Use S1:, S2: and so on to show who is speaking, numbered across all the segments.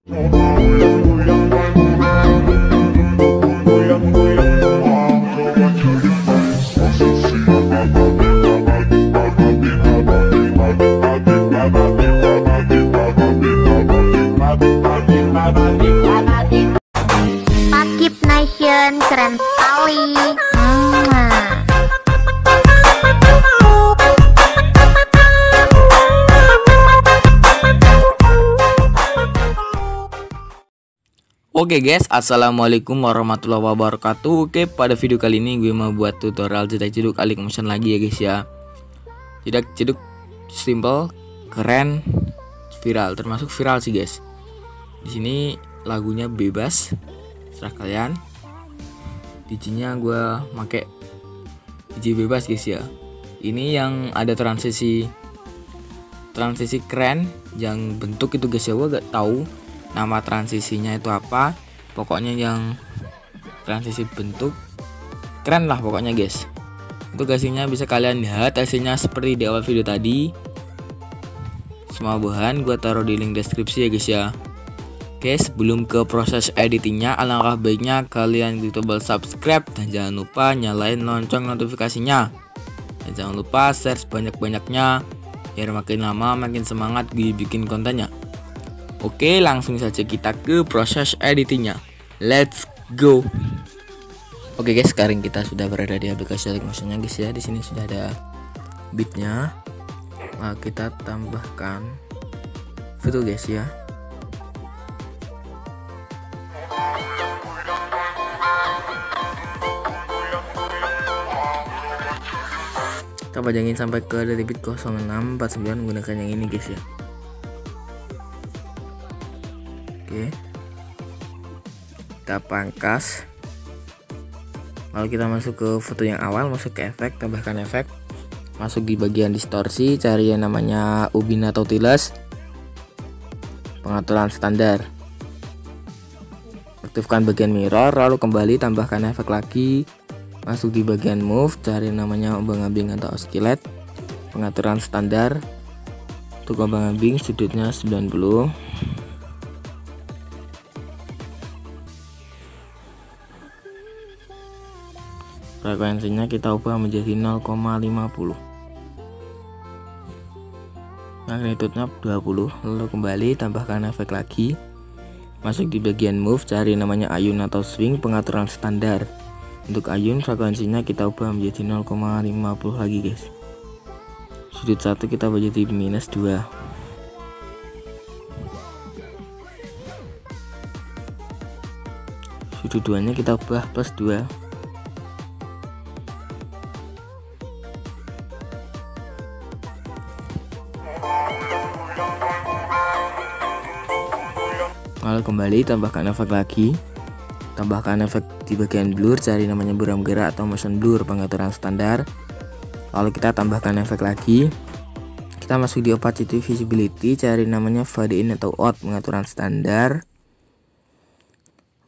S1: Pakip Nation keren sekali.
S2: Oke guys, assalamualaikum warahmatullahi wabarakatuh. Oke, pada video kali ini gue mau buat tutorial jedak jeduk Alik Motion lagi ya guys ya. Jedak jeduk simple, keren, viral, termasuk viral sih guys. Di sini lagunya bebas, serah kalian. DJ-nya gue make DJ bebas guys ya. Ini yang ada transisi keren, yang bentuk itu guys ya. Gue gak tahu nama transisinya itu apa, pokoknya yang transisi bentuk keren lah pokoknya guys. Untuk hasilnya bisa kalian lihat hasilnya seperti di awal video tadi. Semua bahan gue taruh di link deskripsi ya guys ya. Oke, sebelum ke proses editingnya, alangkah baiknya kalian klik tombol subscribe dan jangan lupa nyalain lonceng notifikasinya. Dan jangan lupa share sebanyak-banyaknya biar makin lama makin semangat gue bikin kontennya. Oke, langsung saja kita ke proses editingnya. Let's go. Oke guys, sekarang kita sudah berada di aplikasi Alik Motionnya guys ya. Di sini sudah ada beatnya. Nah, kita tambahkan foto guys ya. Kita pajangin sampai ke dari beat 0649 menggunakan yang ini guys ya. Oke, kita pangkas, lalu kita masuk ke foto yang awal, masuk ke efek, tambahkan efek, masuk di bagian distorsi, cari yang namanya ubin atau tiles, pengaturan standar, aktifkan bagian mirror, lalu kembali tambahkan efek lagi, masuk di bagian move, cari yang namanya ombang-ambing atau oscillate, pengaturan standar, untuk ombang-ambing sudutnya 90. Frekuensinya kita ubah menjadi 0,50, magnitudenya 20, lalu kembali tambahkan efek lagi, masuk di bagian move, cari namanya ayun atau swing, pengaturan standar. Untuk ayun frekuensinya kita ubah menjadi 0,50 lagi guys. Sudut 1 kita ubah jadi -2. Sudut 2 nya kita ubah +2. Lalu kembali tambahkan efek lagi, tambahkan efek di bagian blur, cari namanya buram gerak atau motion blur, pengaturan standar. Lalu kita tambahkan efek lagi, kita masuk di opacity visibility, cari namanya fade in atau out, pengaturan standar.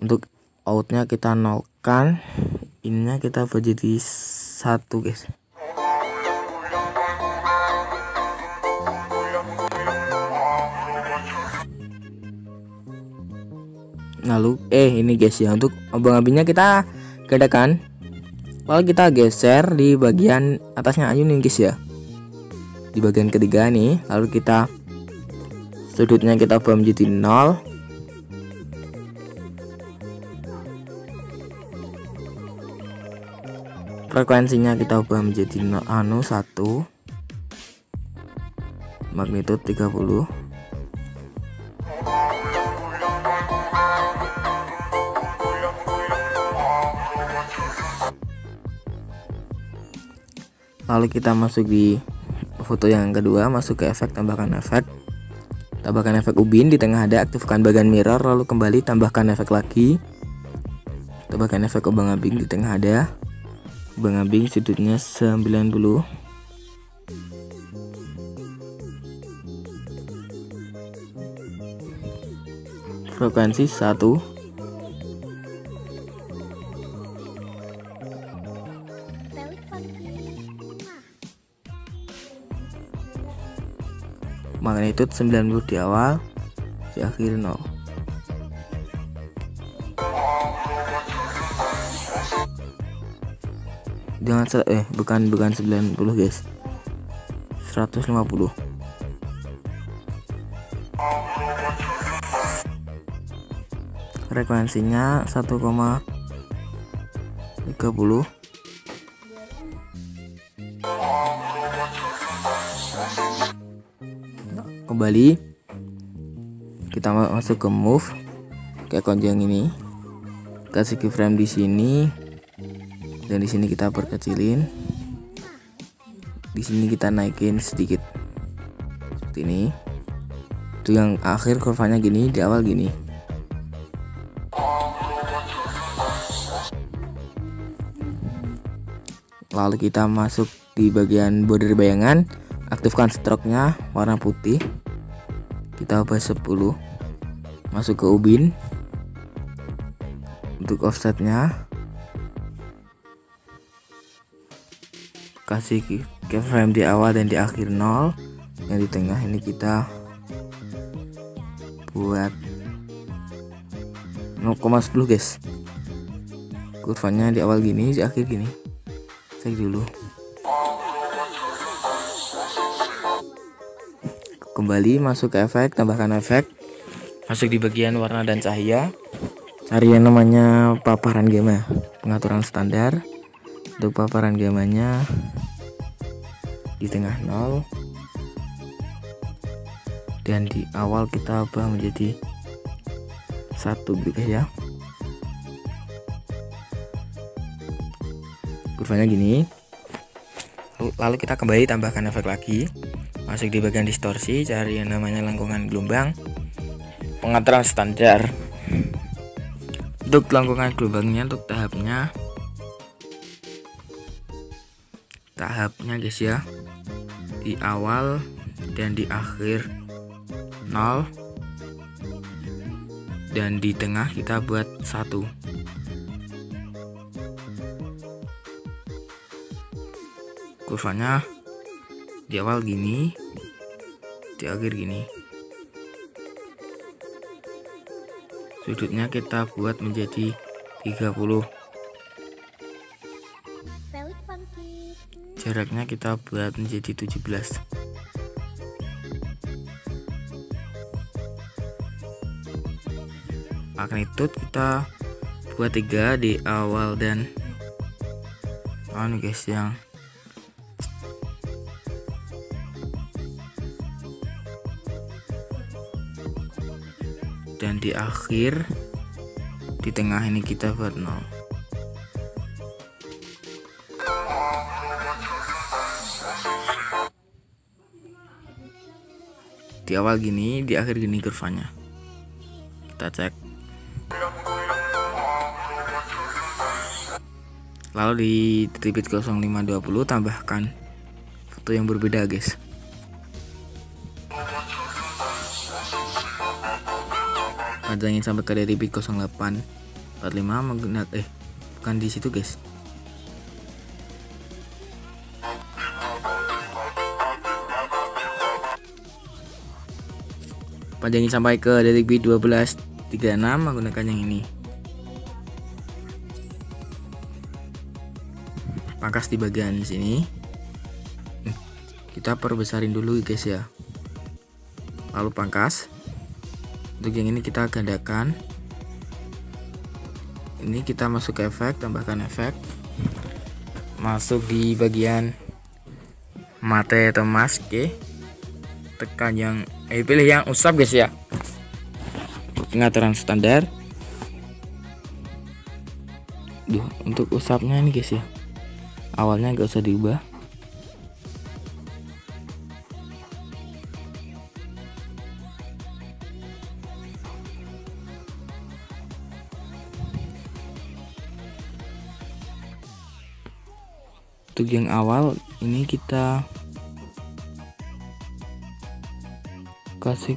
S2: Untuk outnya kita nolkan, innya kita buat jadi 1 guys. Lalu ini guys ya, untuk ombang-ambingnya kita gadakan, lalu kita geser di bagian atasnya ayun nih guys ya, di bagian ketiga nih. Lalu kita sudutnya kita ubah menjadi 0, frekuensinya kita ubah menjadi 1, magnitud 30. Lalu kita masuk di foto yang kedua, masuk ke efek, tambahkan efek ubin, di tengah ada aktifkan bagian mirror, lalu kembali tambahkan efek lagi, tambahkan efek ombang-ambing, di tengah ada ombang-ambing sudutnya 90. Frekuensi 1. Magnitude 90 di awal, di akhir 0. Jangan bukan 90 guys, 150. Frekuensinya 1,30. Kembali kita masuk ke move, ke akun yang ini, kasih keyframe di sini, dan di sini kita perkecilin, di sini kita naikin sedikit seperti ini. Itu yang akhir kurvanya gini, di awal gini. Lalu kita masuk di bagian border bayangan, aktifkan stroke-nya warna putih, kita ubah 10, masuk ke ubin. Untuk offsetnya kasih keyframe di awal dan di akhir 0, yang di tengah ini kita buat 0,10 guys. Kurvanya di awal gini, di akhir gini. Cek dulu. Kembali masuk ke efek, tambahkan efek, masuk di bagian warna dan cahaya, cari yang namanya paparan gamma, pengaturan standar. Untuk paparan gammanya di tengah 0, dan di awal kita ubah menjadi 1 gitu ya. Kurvanya gini. Lalu kita kembali tambahkan efek lagi, masuk di bagian distorsi, cari yang namanya lengkungan gelombang, pengaturan standar. Untuk lengkungan gelombangnya, untuk tahapnya guys ya, di awal dan di akhir 0, dan di tengah kita buat 1. Kurvanya di awal gini, di akhir gini. Sudutnya kita buat menjadi 30. Jaraknya kita buat menjadi 17. Magnitude kita buat 3 di awal dan guys, yang dan di akhir, di tengah ini kita buat 0. Di awal gini, di akhir gini kurvanya. Kita cek. Lalu di titik 0520 tambahkan foto yang berbeda guys. Panjangin sampai ke titik 0845 menggunakan bukan di situ guys. Panjangin sampai ke detik 1236 menggunakan yang ini. Pangkas di bagian sini. Kita perbesarin dulu guys ya. Lalu pangkas. Untuk yang ini kita gandakan. Ini kita masuk ke efek, tambahkan efek. Masuk di bagian mate atau mask, oke. Tekan yang pilih yang usap guys ya. Pengaturan standar. Untuk usapnya ini guys ya, awalnya gak usah diubah. Untuk yang awal ini kita kasih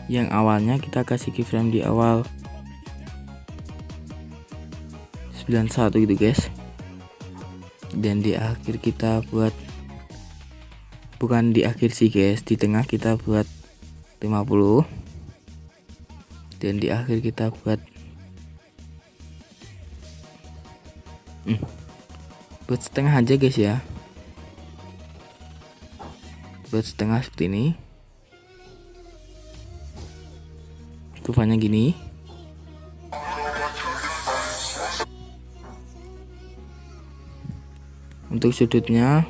S2: yang awalnya kita kasih keyframe di awal 91 gitu guys. Dan di akhir kita buat, bukan di akhir sih guys, di tengah kita buat 50, dan di akhir kita buat buat setengah aja guys ya, buat setengah seperti ini. Kurvanya gini. Untuk sudutnya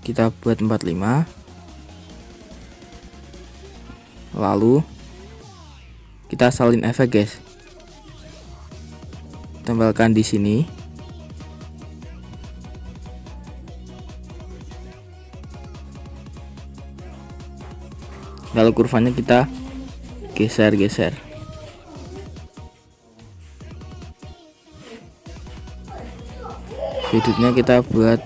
S2: kita buat 45, lalu kita salin efek guys, tempelkan di sini. Lalu kurvanya kita geser-geser. Sudutnya kita buat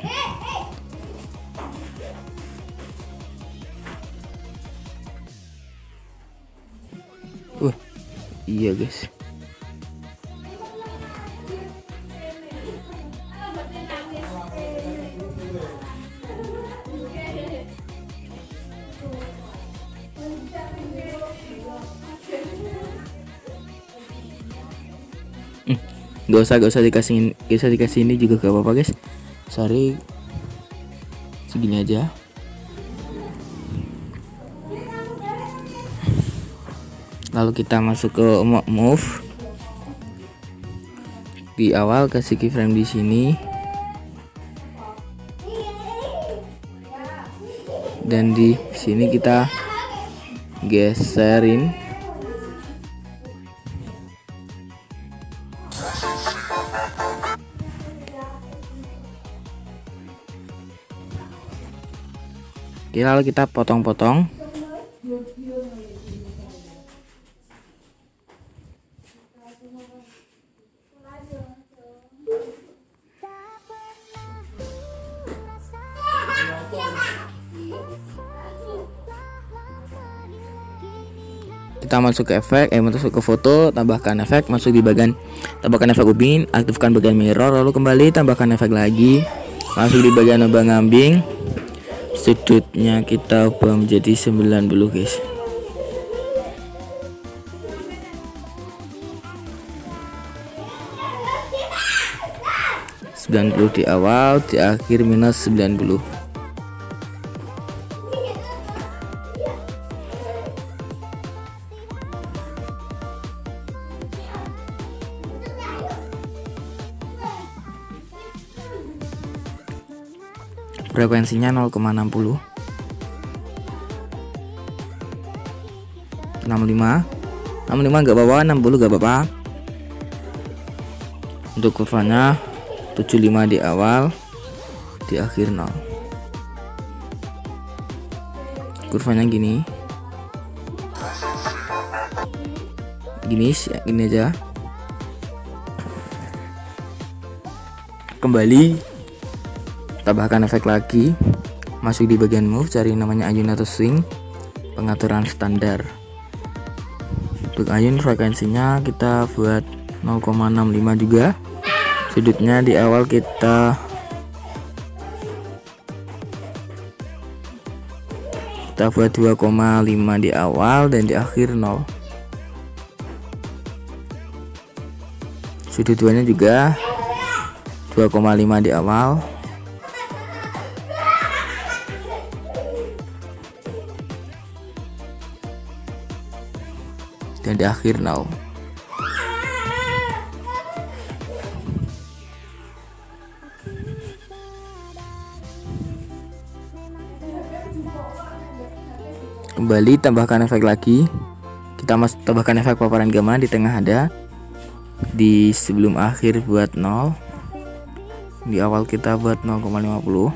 S2: iya guys. Gak usah dikasih ini juga gak apa-apa guys. Sorry, segini aja. Lalu kita masuk ke move. Di awal kasih keyframe di sini, dan di sini kita geserin. Oke, lalu kita potong-potong. Kita masuk ke efek, masuk ke foto, tambahkan efek, masuk di bagian tambahkan efek ubin, aktifkan bagian mirror, lalu kembali tambahkan efek lagi, masuk di bagian obang-ambing. Sudutnya kita ubah menjadi 90 guys. di awal, di akhir minus 90. Frekuensinya 0,60. 65 nggak apa-apa, 60 nggak apa-apa. Untuk kurvanya 75 di awal, di akhir 0. Kurvanya gini aja. Kembali tambahkan efek lagi, masuk di bagian move, cari namanya ayun atau swing, pengaturan standar. Untuk ayun frekuensinya kita buat 0,65 juga. Sudutnya di awal kita buat 2,5 di awal dan di akhir 0. Sudut duanya juga 2,5 di awal dan di akhir 0. Kembali tambahkan efek lagi, kita tambahkan efek paparan gamma, di tengah ada, di sebelum akhir buat 0, di awal kita buat 0,50.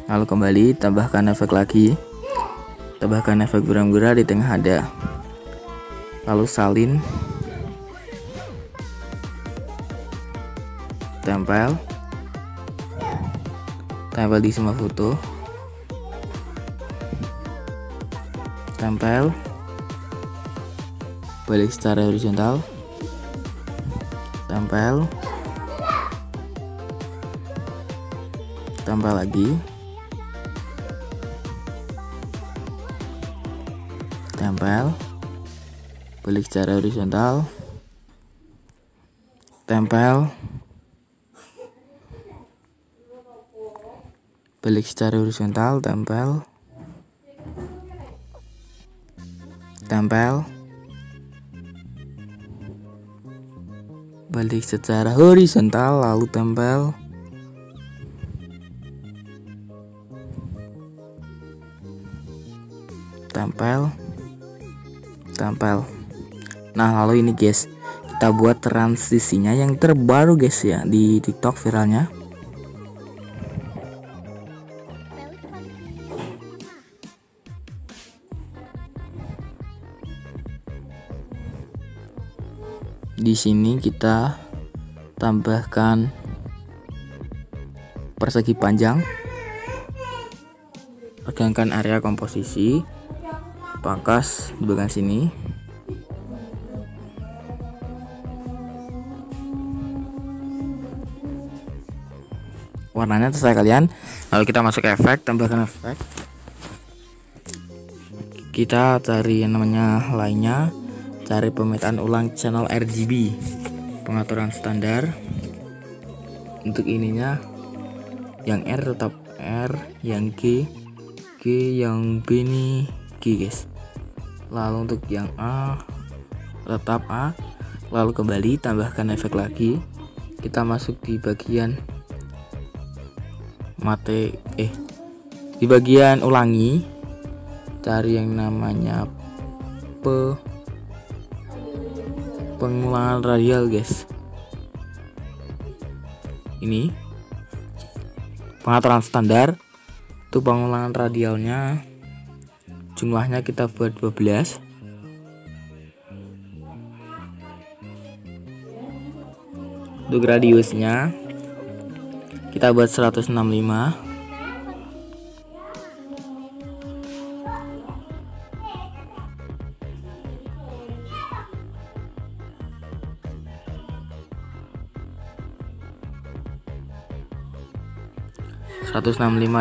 S2: Lalu kembali tambahkan efek lagi, tambahkan efek gura-gura, di tengah ada, lalu salin, tempel di semua foto. tempel, balik secara horizontal, tempel, tempel lagi, tempel, balik secara horizontal, tempel, balik secara horizontal, tempel, tempel, balik secara horizontal, lalu tempel, tempel, tempel. Nah, lalu ini guys, kita buat transisinya yang terbaru guys ya di TikTok viralnya. Di sini kita tambahkan persegi panjang, regangkan area komposisi, pangkas di bagian sini, warnanya terserah kalian. Lalu kita masuk ke efek, tambahkan efek, kita cari yang namanya lainnya, cari pemetaan ulang channel RGB, pengaturan standar. Untuk ininya yang R tetap R, yang G, yang B nih G guys. Lalu untuk yang A tetap A. Lalu kembali tambahkan efek lagi, kita masuk di bagian di bagian ulangi, cari yang namanya pengulangan radial guys. Ini pengaturan standar. Untuk pengulangan radialnya jumlahnya kita buat 12. Untuk radiusnya kita buat 165.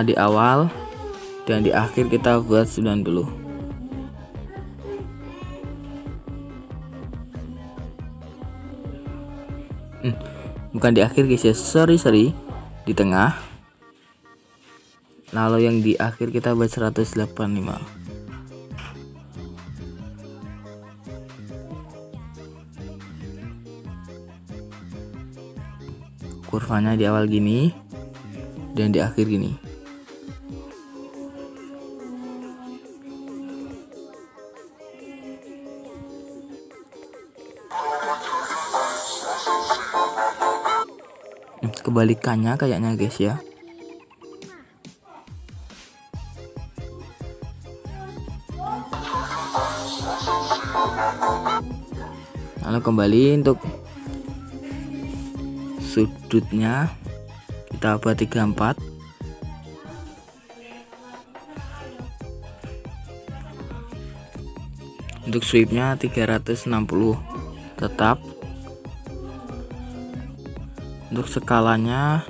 S2: di awal dan di akhir kita buat 90. Bukan di akhir guys ya, sorry di tengah. Lalu yang di akhir kita buat 185. Kurvanya di awal gini dan di akhir gini. Kebalikannya kayaknya guys ya. Lalu kembali untuk sudutnya kita buat 34. Untuk sweepnya 360 tetap. Untuk skalanya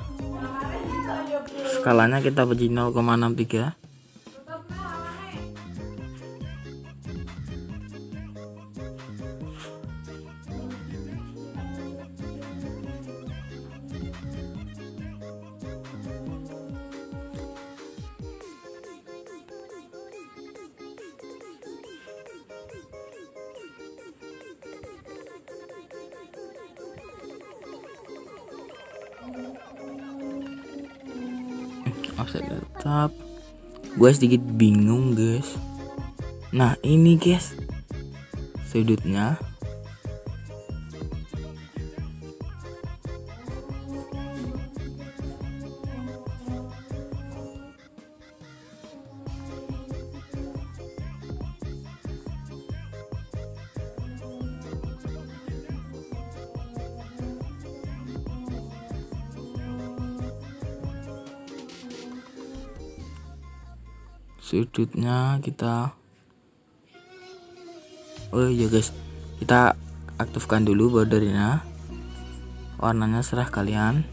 S2: kita beri 0,63. Offset tetap. Gue sedikit bingung guys. Nah ini guys sudutnya. Sudutnya kita Oh iya guys, kita aktifkan dulu bordernya. Warnanya serah kalian.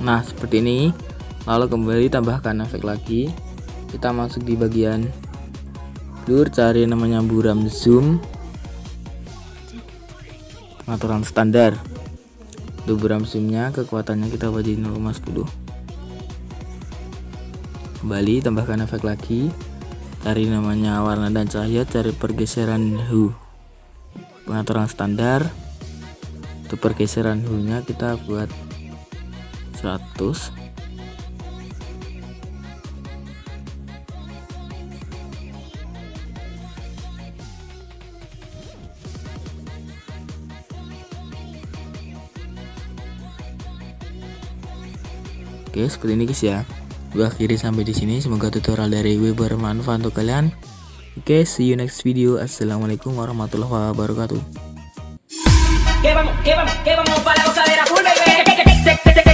S2: Nah seperti ini. Lalu kembali tambahkan efek lagi. Kita masuk di bagian blur, cari namanya buram zoom, pengaturan standar. Untuk buram zoomnya kekuatannya kita buat jadi 0,10. Kembali tambahkan efek lagi, cari namanya warna dan cahaya, cari pergeseran hue, pengaturan standar. Untuk pergeseran hue nya kita buat 100. Oke, seperti ini guys ya. Gue akhiri sampai di sini. Semoga tutorial dari gue bermanfaat untuk kalian. Oke, see you next video. Assalamualaikum warahmatullahi wabarakatuh.
S3: Que vamos para la gozadera full, baby.